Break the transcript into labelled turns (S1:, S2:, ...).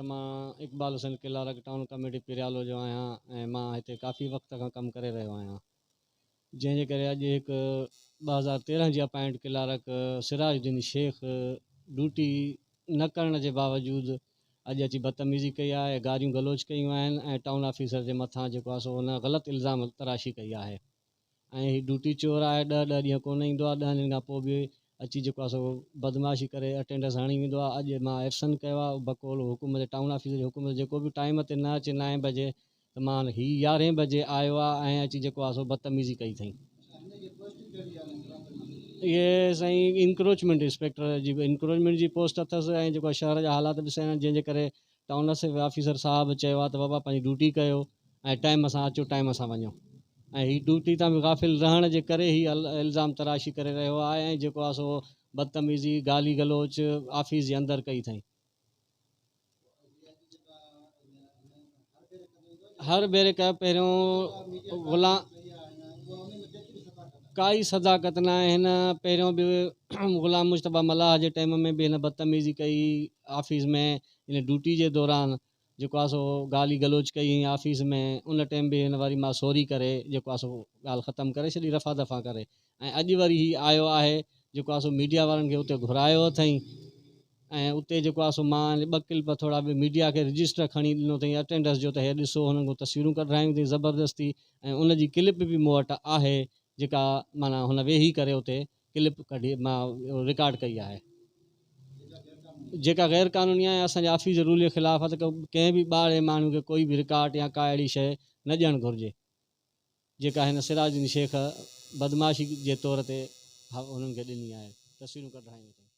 S1: त मां Iqbal Hussain किलारक town committee पिरियालो जो आहियां ऐं मां हिते काफ़ी वक़्त खां कमु करे रहियो आहियां, जंहिंजे करे अॼु हिकु 2013 जी अपॉइंट किलारक सिराजुद्दीन शेख ड्यूटी न करण जे बावजूदि अॼु अची बदतमीज़ी कई आहे, गारियूं गलोच कयूं आहिनि ऐं टाउन ऑफिसर जे मथां जेको आहे सो हुन ग़लति इल्ज़ाम तराशी कई आहे ऐं हीअ ड्यूटी चोर आहे। 10 ॾींहं कोन ईंदो आहे, 10 ॾींहंनि खां पोइ बि अची जेको आहे सो बदमाशी करे अटेंडेंस हणी वेंदो आहे। अॼु मां एब्सेंट कयो आहे बकौल हुकुम जे टाउन ऑफिसर जे हुकुम जेको बि टाइम ते न अचे 9 बजे त मां हीउ 11 बजे आयो आहे ऐं अची जेको आहे सो बदतमीज़ी कई अथई। इहे साईं इंक्रोचमेंट इंस्पेक्टर जी इंक्रोचमेंट जी पोस्ट अथसि ऐं जेको शहर जा हालात ॾिसण जंहिंजे करे टाउन ऑफिसर साहब चयो आहे त बाबा पंहिंजी ड्यूटी कयो ऐं टाइम सां अचो टाइम सां वञो ऐं हीअ ड्यूटी तां बि गाफ़िल रहण जे करे ही इल्ज़ाम तराशी करे रहियो आहे ऐं जेको आहे सो बदतमीज़ी गाली गलोच ऑफिस जे अंदरि कई अथई। हर भेरे कयो पहिरियों काई सदाकत न आहे। हिन पहिरियों बि ग़ुलाम मुश्तबा मल्लाह जे टाइम में बि हिन बदतमीज़ी कई ऑफिस में, हिन ड्यूटी जे दौरान जेको आहे सो गाली गलोच कई ऑफिस में। उन टाइम बि हिन वरी मां सॉरी करे जेको आहे सो ॻाल्हि ख़तमु करे छॾी रफ़ा दफ़ा करे ऐं अॼु वरी हीउ आयो आहे जेको आहे सो मीडिया वारनि खे उते घुरायो अथई ऐं उते जेको आहे सो मां 2 क्लिप थोरा बि मीडिया खे रजिस्टर खणी ॾिनो अथई अटेंडेंस जो त हे ॾिसो हुननि खां तस्वीरूं कढायूं अथई ज़बरदस्ती ऐं उनजी क्लिप बि मूं वटि आहे जेका माना हुन वेही करे उते क्लिप कढी मां रिकॉर्ड कई आहे जेका ग़ैर क़ानूनी आहे। असांजे ऑफिस जे रूल जे ख़िलाफ़ु आहे त कंहिं बि ॿाहिरि माण्हू खे कोई बि रिकॉर्ड या का अहिड़ी शइ न ॾियणु घुरिजे जेका हिन सिराजुद्दीन शेख बदमाशी जे तौर ते हुननि खे ॾिनी आहे, तस्वीरूं कढायूं अथई।